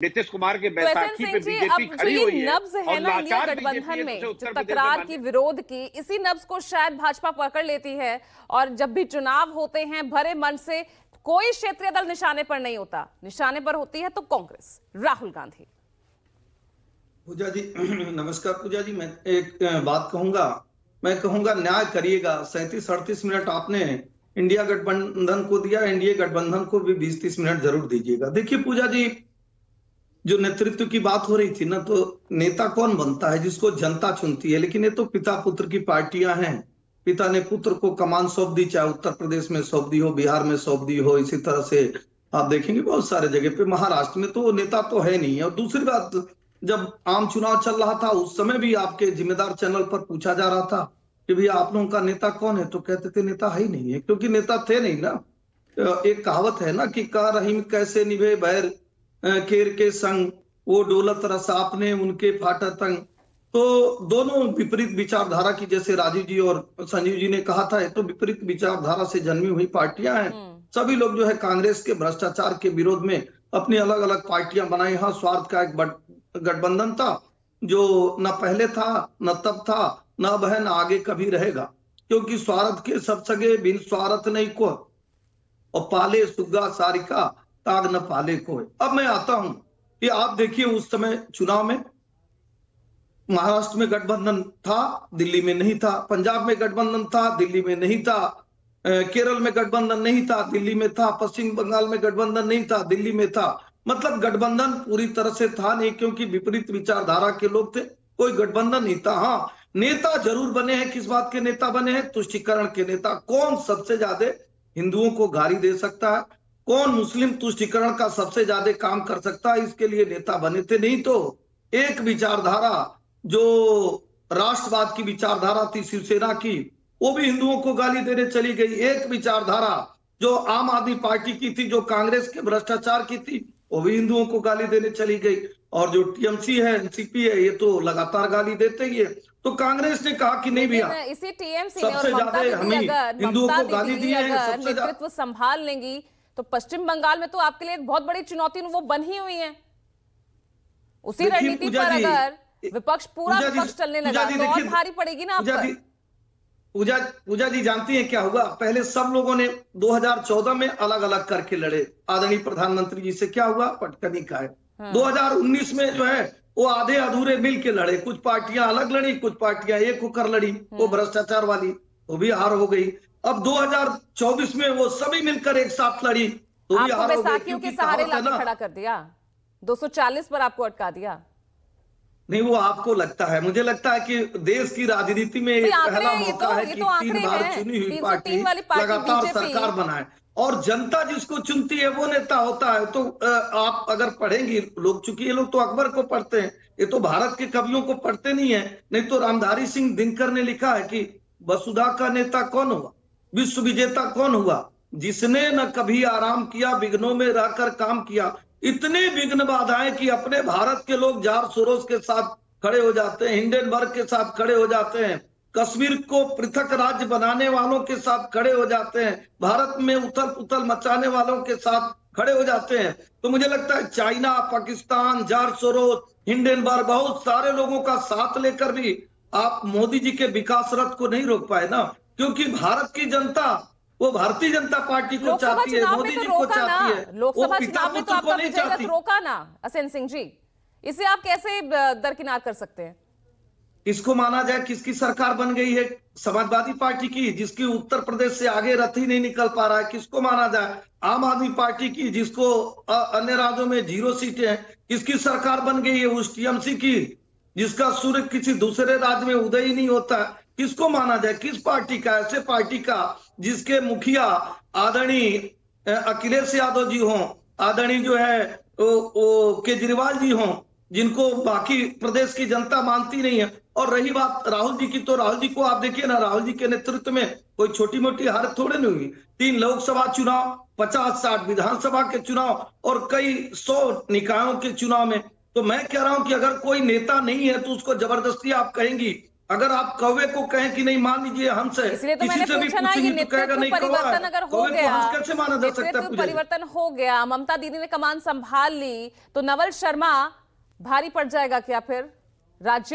नीतीश कुमार के तो एसएन बैसाखी सिंह पे जी, बीजेपी अब जो खड़ी ये हुई है नब्ज है और ना इंडिया लाचार गठबंधन बीजेपी में, है, जो उत्तर प्रदेश तकरार में की, विरोध की, इसी नब्ज को शायद भाजपा पकड़ लेती है। और जब भी चुनाव होते हैं भरे मन से, कोई क्षेत्रीय दल निशाने पर नहीं होता, निशाने पर होती है तो कांग्रेस, राहुल गांधी। पूजा जी नमस्कार। पूजा जी, मैं एक बात कहूंगा। मैं कहूंगा न्याय करिएगा। 37-38 मिनट आपने इंडिया गठबंधन को दिया, एनडीए गठबंधन को भी 20-30 मिनट जरूर दीजिएगा। देखिए पूजा जी, जो नेतृत्व की बात हो रही थी ना, तो नेता कौन बनता है? जिसको जनता चुनती है। लेकिन ये तो पिता पुत्र की पार्टियां हैं। पिता ने पुत्र को कमान सौंप दी, चाहे उत्तर प्रदेश में सौंप दी हो, बिहार में सौंप दी हो, इसी तरह से आप देखेंगे बहुत सारे जगह पे। महाराष्ट्र में तो वो नेता तो है नहीं है। और दूसरी बात, जब आम चुनाव चल रहा था उस समय भी आपके जिम्मेदार चैनल पर पूछा जा रहा था कि भैया आप लोगों का नेता कौन है, तो कहते थे नेता है ही नहीं है, क्योंकि नेता थे नहीं ना। एक कहावत है ना कि का रहीम कैसे निभे बैर केर के संग, वो डोलत रस आपने उनके फाटा तंग। तो दोनों विपरीत विचारधारा की, जैसे राजीव जी और संजीव जी ने कहा था, ये तो विपरीत विचारधारा से जन्मी हुई पार्टियां हैं। सभी लोग जो है कांग्रेस के भ्रष्टाचार के विरोध में अपनी अलग अलग पार्टियां बनाई। हाँ, स्वार्थ का एक गठबंधन था जो न पहले था, न तब था, न अब है, न आगे कभी रहेगा। क्योंकि स्वार्थ के सब सगे बिन स्वार्थ नहीं को, और पाले सुग्गा सारिका ताग न पाले कोई। अब मैं आता हूं कि आप देखिए उस समय चुनाव में महाराष्ट्र में गठबंधन था, दिल्ली में नहीं था। पंजाब में गठबंधन था, दिल्ली में नहीं था। केरल में गठबंधन नहीं था, दिल्ली में था। पश्चिम बंगाल में गठबंधन नहीं था, दिल्ली में था। मतलब गठबंधन पूरी तरह से था नहीं, क्योंकि विपरीत विचारधारा के लोग थे। कोई गठबंधन नहीं था। हाँ, नेता जरूर बने हैं। किस बात के नेता बने हैं? तुष्टिकरण के नेता। कौन सबसे ज्यादा हिंदुओं को गाली दे सकता है, कौन मुस्लिम तुष्टिकरण का सबसे ज्यादा काम कर सकता है, इसके लिए नेता बने थे। नहीं तो एक विचारधारा जो राष्ट्रवाद की विचारधारा थी शिवसेना की, वो भी हिंदुओं को गाली देने चली गई। एक विचारधारा जो आम आदमी पार्टी की थी, जो कांग्रेस के भ्रष्टाचार की थी, वो भी हिंदुओं को गाली देने चली गई। और जो टीएमसी है, एनसीपी है, ये तो लगातार गाली देते ही है। तो कांग्रेस ने कहा कि नहीं भैया, इसी टीएमसी ने सबसे और ममता ज्यादा हम दीदी हिंदुओं को गाली दी है। अगर नेतृत्व संभाल लेंगी तो पश्चिम बंगाल में तो आपके लिए एक बहुत बड़ी चुनौती वो बनी हुई है। उसी रणनीति पर अगर विपक्ष पूरा विपक्ष चलने लगा तो और भारी पड़ेगी ना आप पर। पूजा जी जानती हैं क्या हुआ? पहले सब लोगों ने 2014 में अलग अलग करके लड़े। आदरणीय प्रधानमंत्री जी से क्या हुआ? पटकनी का है। 2019 में जो है वो आधे अधूरे मिल के लड़े। कुछ पार्टियां अलग लड़ी, कुछ पार्टियां एक होकर लड़ी, वो भ्रष्टाचार वाली, वो भी हार हो गई। अब 2024 में वो सभी मिलकर एक साथ लड़ी, तो भी हार हो गई। बैसाखियों के सहारे लाके खड़ा कर दिया, 240 पर आपको अटका दिया। नहीं, वो आपको लगता है, मुझे लगता है कि देश की राजनीति में एक पहला मौका है कि 3 बार चुनी हुई पार्टी लगातार सरकार बनाए, और जनता जिसको चुनती है वो नेता होता है। तो आप अगर पढ़ेंगी लोग, चूंकि ये लोग तो अकबर को पढ़ते हैं, ये तो भारत के कवियों को पढ़ते नहीं है। नहीं तो रामधारी सिंह दिनकर ने लिखा है कि वसुधा का नेता कौन हुआ, विश्व विजेता कौन हुआ, जिसने न कभी आराम किया, विघ्नों में रहकर काम किया। इतने विघ्न बाधाएं कि अपने भारत के लोग जॉर्ज सोरोस के साथ खड़े हो जाते हैं, हिंडनबर्ग के साथ खड़े हो जाते हैं, कश्मीर को पृथक राज्य बनाने वालों के साथ खड़े हो जाते हैं, भारत में उथल पुथल मचाने वालों के साथ खड़े हो जाते हैं। तो मुझे लगता है China, Pakistan, George Soros, Hindenburg, बहुत सारे लोगों का साथ लेकर भी आप मोदी जी के विकास रथ को नहीं रोक पाए ना। क्योंकि भारत की जनता वो भारतीय जनता पार्टी को चाहती है, मोदी जी को चाहती है। लोकसभा चुनाव में तो आपका विजय रथ रोका ना एसएन सिंह जी, इसे आप कैसे दरकिनार कर सकते हैं? किसको माना जाए? किसकी सरकार बन गई है? समाजवादी पार्टी की, जिसकी उत्तर प्रदेश से आगे रथ ही नहीं निकल पा रहा है। किसको माना जाए? आम आदमी पार्टी की, जिसको अन्य राज्यों में 0 सीटें हैं। किसकी सरकार बन गई है? उस टीएमसी की, जिसका सूर्य किसी दूसरे राज्य में उदय ही नहीं होता। किसको माना जाए? किस पार्टी का? ऐसे पार्टी का जिसके मुखिया आदरणीय अखिलेश यादव जी हों, आदरणीय जो है केजरीवाल जी हों, जिनको बाकी प्रदेश की जनता मानती नहीं है। और रही बात राहुल जी की, तो राहुल जी को आप देखिए ना, राहुल जी के नेतृत्व में कोई छोटी मोटी हार थोड़े नहीं हुई। 3 लोकसभा चुनाव, 50-60 विधानसभा के चुनाव और कई 100 निकायों के चुनाव में। तो मैं कह रहा हूं कि अगर कोई नेता नहीं है तो उसको जबरदस्ती आप कहेंगी अगर आप कौवे को कहें कि नहीं मान लीजिए हंस है, इसलिए तो किसी मैंने से भी पूछा ना, ये पूछेंगे तो कहेगा नेतृत्व नहीं कौवा परिवर्तन है। अगर हो कौवे को गया, हंस कैसे माना जा सकता है? नेतृत्व पूजा जी परिवर्तन हो गया, ममता दीदी ने कमान संभाल ली, तो नवल शर्मा भारी पड़ जाएगा क्या फिर राज्य